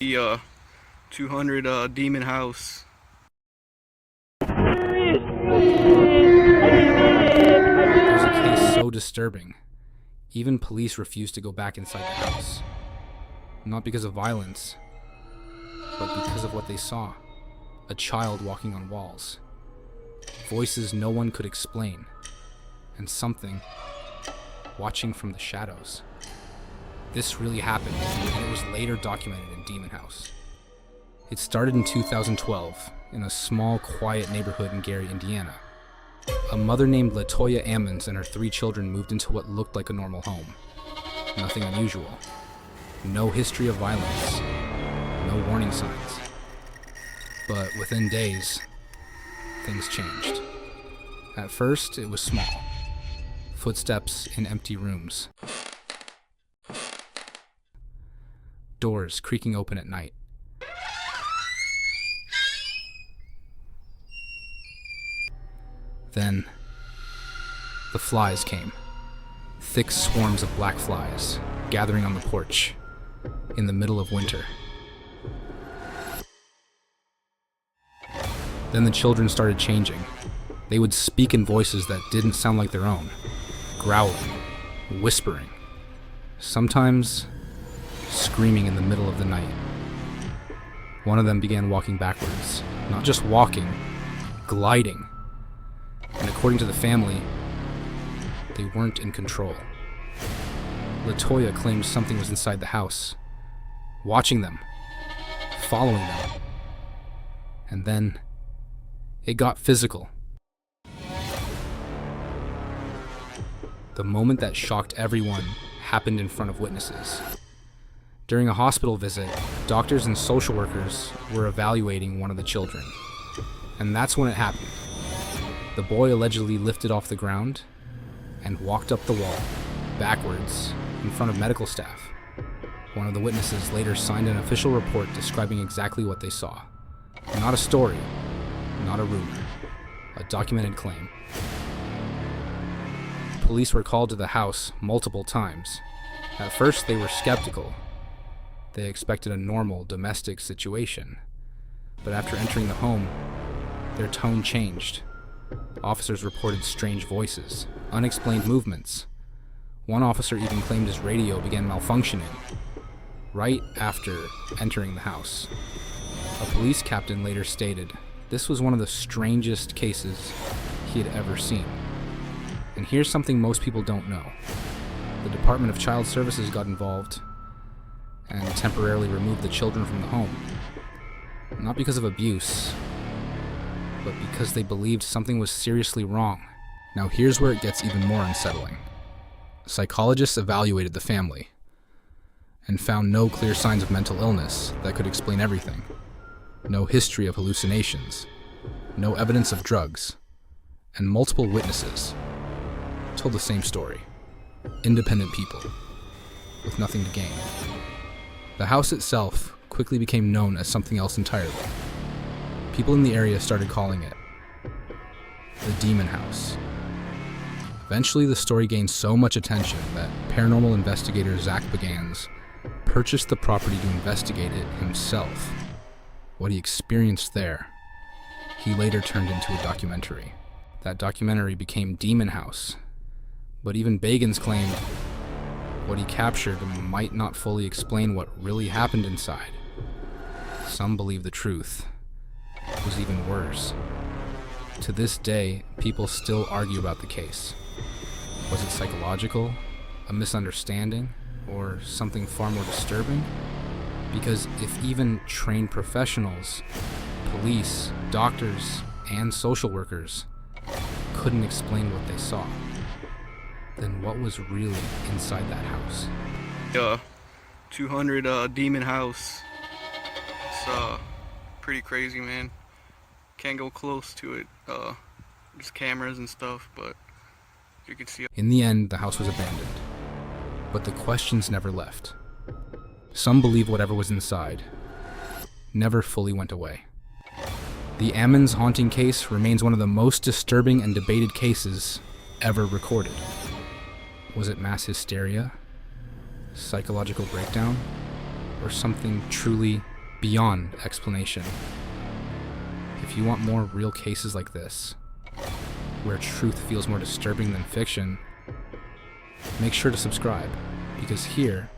The 200 demon house. It was a case so disturbing, even police refused to go back inside the house. Not because of violence, but because of what they saw. A child walking on walls. Voices no one could explain. And something watching from the shadows. This really happened, and it was later documented in Demon House. It started in 2012 in a small, quiet neighborhood in Gary, Indiana. A mother named LaToya Ammons and her 3 children moved into what looked like a normal home. Nothing unusual. No history of violence. No warning signs. But within days, things changed. At first, it was small. Footsteps in empty rooms. Doors creaking open at night. Then, the flies came. Thick swarms of black flies, gathering on the porch, in the middle of winter. Then the children started changing. They would speak in voices that didn't sound like their own, growling, whispering, sometimes screaming in the middle of the night. One of them began walking backwards, not just walking, gliding. And according to the family, they weren't in control. LaToya claimed something was inside the house, watching them, following them. And then, it got physical. The moment that shocked everyone happened in front of witnesses. During a hospital visit, doctors and social workers were evaluating one of the children. And that's when it happened. The boy allegedly lifted off the ground and walked up the wall, backwards, in front of medical staff. One of the witnesses later signed an official report describing exactly what they saw. Not a story, not a rumor, a documented claim. Police were called to the house multiple times. At first, they were skeptical. They expected a normal domestic situation. But after entering the home, their tone changed. Officers reported strange voices, unexplained movements. One officer even claimed his radio began malfunctioning right after entering the house. A police captain later stated this was one of the strangest cases he had ever seen. And here's something most people don't know. The Department of Child Services got involved and temporarily removed the children from the home. Not because of abuse, but because they believed something was seriously wrong. Now here's where it gets even more unsettling. Psychologists evaluated the family and found no clear signs of mental illness that could explain everything. No history of hallucinations, no evidence of drugs, and multiple witnesses told the same story. Independent people with nothing to gain. The house itself quickly became known as something else entirely. People in the area started calling it the Demon House. Eventually, the story gained so much attention that paranormal investigator Zak Bagans purchased the property to investigate it himself. What he experienced there, he later turned into a documentary. That documentary became Demon House. But even Bagans claimed what he captured might not fully explain what really happened inside. Some believe the truth was even worse. To this day, people still argue about the case. Was it psychological, a misunderstanding, or something far more disturbing? Because if even trained professionals, police, doctors, and social workers couldn't explain what they saw, then what was really inside that house? 200 demon house. It's pretty crazy, man. Can't go close to it. Just cameras and stuff, but you can see. In the end, the house was abandoned, but the questions never left. Some believe whatever was inside never fully went away. The Ammons haunting case remains one of the most disturbing and debated cases ever recorded. Was it mass hysteria, psychological breakdown, or something truly beyond explanation. If you want more real cases like this, where truth feels more disturbing than fiction, make sure to subscribe, because here,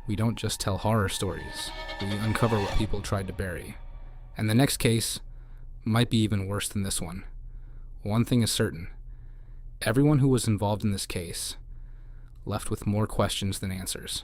we don't just tell horror stories, we uncover what people tried to bury. And the next case might be even worse than this one. One thing is certain, everyone who was involved in this case left with more questions than answers.